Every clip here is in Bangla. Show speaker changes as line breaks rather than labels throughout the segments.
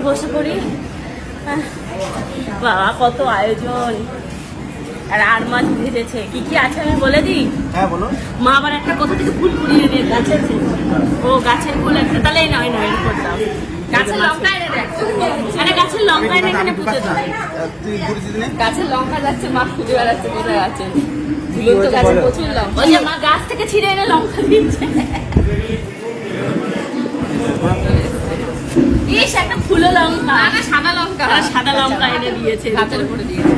বসে পড়ি। বাবা কত আয়োজন, আর মাছ ভেজেছে। কি কি আছে আমি বলে দিই?
হ্যাঁ বলো।
মা আবার একটা কোথা থেকে ফুল কুড়িয়ে এনে গাছের ও গাছের ফুল একটা, তাহলে নয় নয় এর করতাম। গাছের লঙ্কা এনে দেখ, আরে গাছের লঙ্কা এনে এখানে পুঁতে দাও। গাছের লঙ্কা যাচ্ছে, মা খুঁজে বেড়াচ্ছে কোথায় আছে। ঝুলন্ত গাছে প্রচুর লঙ্কা, ওই যে মা গাছ থেকে ছিঁড়ে এনে লঙ্কা দিচ্ছে। ইস একটা ফুলো লঙ্কা, সাদা লঙ্কা, সাদা লঙ্কা এনে দিয়েছে, গাছের উপরে দিয়েছে।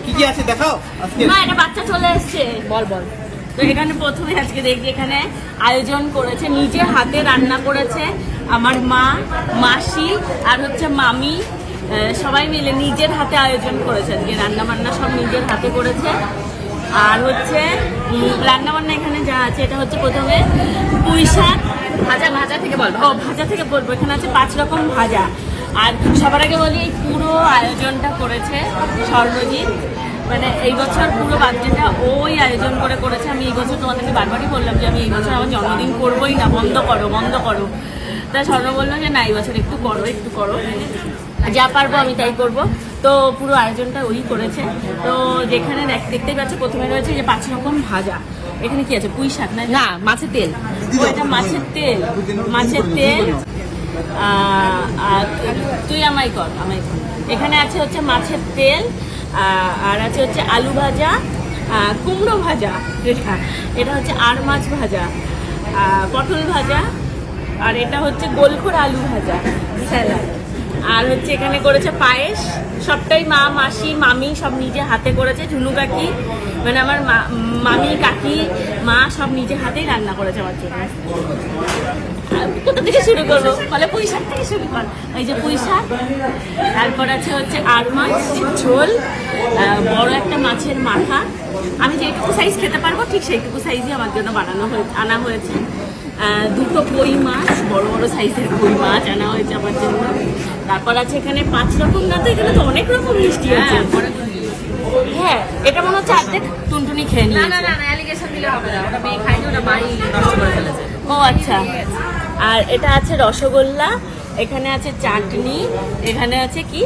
কি কি আছে দেখাও আজকে।
মা এটা বাচ্চা চলে এসেছে, বল বল। তো এখানে প্রথমে আজকে দেখি এখানে আয়োজন করেছে, নিজে হাতে রান্না করেছে আমার মা, মাসি আর হচ্ছে মামি, সবাই মিলে নিজের হাতে আয়োজন করেছে। আজকে রান্না বান্না সব নিজের হাতে করেছে। আর হচ্ছে রান্না বান্না এখানে যা আছে, এটা হচ্ছে প্রথমে পুঁই শাক ভাজা, ভাজা থেকে বলবো, ও ভাজা থেকে বলবো। এখানে আছে 5 রকম ভাজা। আর সবার আগে বলি এই পুরো আয়োজনটা করেছে স্বর্ণজিৎ, মানে এই বছর পুরো বার্থডেটা ওই আয়োজন করেছে। আমি এই বছর তোমাদেরকে বারবারই বললাম যে আমি এই বছর আমার জন্মদিন করবোই না, বন্ধ করো। তাই স্বর্ণ বললো যে না এই বছর একটু করো, যা পারবো আমি তাই করব। তো পুরো আয়োজনটা ওই করেছে। তো যেখানে দেখতেই পাচ্ছ প্রথমে রয়েছে যে 5 রকম ভাজা। এখানে কি আছে? পুঁই শাক না মাছের তেল, এটা মাছের তেল। তুই আমায় কর। এখানে আছে হচ্ছে মাছের তেল, আর আছে হচ্ছে আলু ভাজা, কুমড়ো ভাজা, এটা হচ্ছে আর মাছ ভাজা, পটল ভাজা, আর এটা হচ্ছে গোলখোর আলু ভাজা, স্যালাড। আর হচ্ছে এখানে করেছে পায়েস। সবটাই মা, মাসি, মামি সব নিজে হাতে করেছে। ঝুনু কাকি মানে আমার মামি, কাকি, মা সব নিজে হাতেই রান্না করেছে আমার জন্য। কোথা থেকে শুরু করবো? বলে পুঁই শাক থেকে শুরু কর। এই যে পুঁই শাক, তারপর আছে হচ্ছে আর মাছ ঝোল, বড় একটা মাছের মাথা। আমি যেটুকু সাইজ খেতে পারবো ঠিক সেইটুকু সাইজই আমার জন্য আনা হয়েছে। 2টো কই মাছ, বড় বড় সাইজের কই মাছ আনা হয়েছে আমার জন্য। তারপর আছে এখানে 5 রকম, না তো এখানে তো অনেক রকম মিষ্টি আছে। হ্যাঁ, এটা মনে হচ্ছে অর্ধেক টুনটুনি খেয়ে নিয়েছে। না অ্যালিগেশন দিলে হবে না, ওটা মেয়ে খাইনি, ওটা মাই নষ্ট করে ফেলেছে। ও আচ্ছা। আর এটা আছে রসগোল্লা, এখানে আছে চাটনি, এখানে আছে কি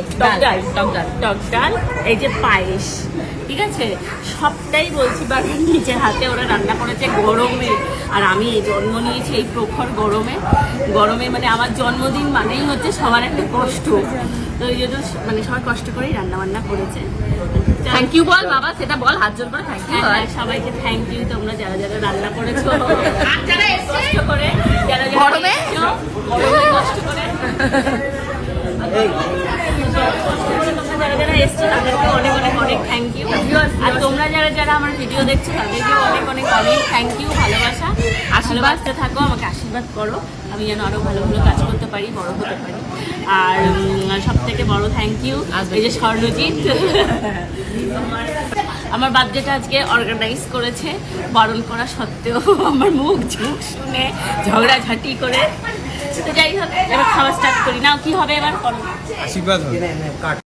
টক ডাল, এই যে পায়েস। ঠিক আছে, সবটাই বলছি বাগান নিজের হাতে ওরা রান্না করেছে গরমে। আর আমি জন্ম নিয়েছি এই প্রখর গরমে মানে আমার জন্মদিন মানেই হচ্ছে সবার একটা কষ্ট। তো এই জন্য মানে সবাই কষ্ট করেই রান্না বান্না করেছে। থ্যাংক ইউ বল বাবা, সেটা বল, হাত জোর করে থ্যাংক ইউ। সবাইকে থ্যাংক ইউ, তোমরা যারা যারা রান্না করেছো, যারা কষ্ট করে, যারা গরমে কষ্ট করে, যারা যারা এসছো তাদেরকে অনেক থ্যাংক ইউ। আর তোমরা যারা যারা আমার ভিডিও দেখছো তাদেরকেও অনেক থ্যাংক ইউ। ভালোবাসা, ভালোবাসতে থাকো, আমাকে আশীর্বাদ করো, আমি যেন আরো ভালো কাজ করতে পারি, বড় হতে পারি। আর সব থেকে বড় থ্যাংক ইউ এই যে স্বর্ণজিৎ আমার বার্থডেটা আজকে অর্গানাইজ করেছে, বারণ করা সত্ত্বেও আমার মুখ শুনে ঝগড়াঝাটি করে। তো যাই হোক, এবার খাওয়া স্টার্ট করি। নাও কি হবে এবার করো,
আশীর্বাদ হবে।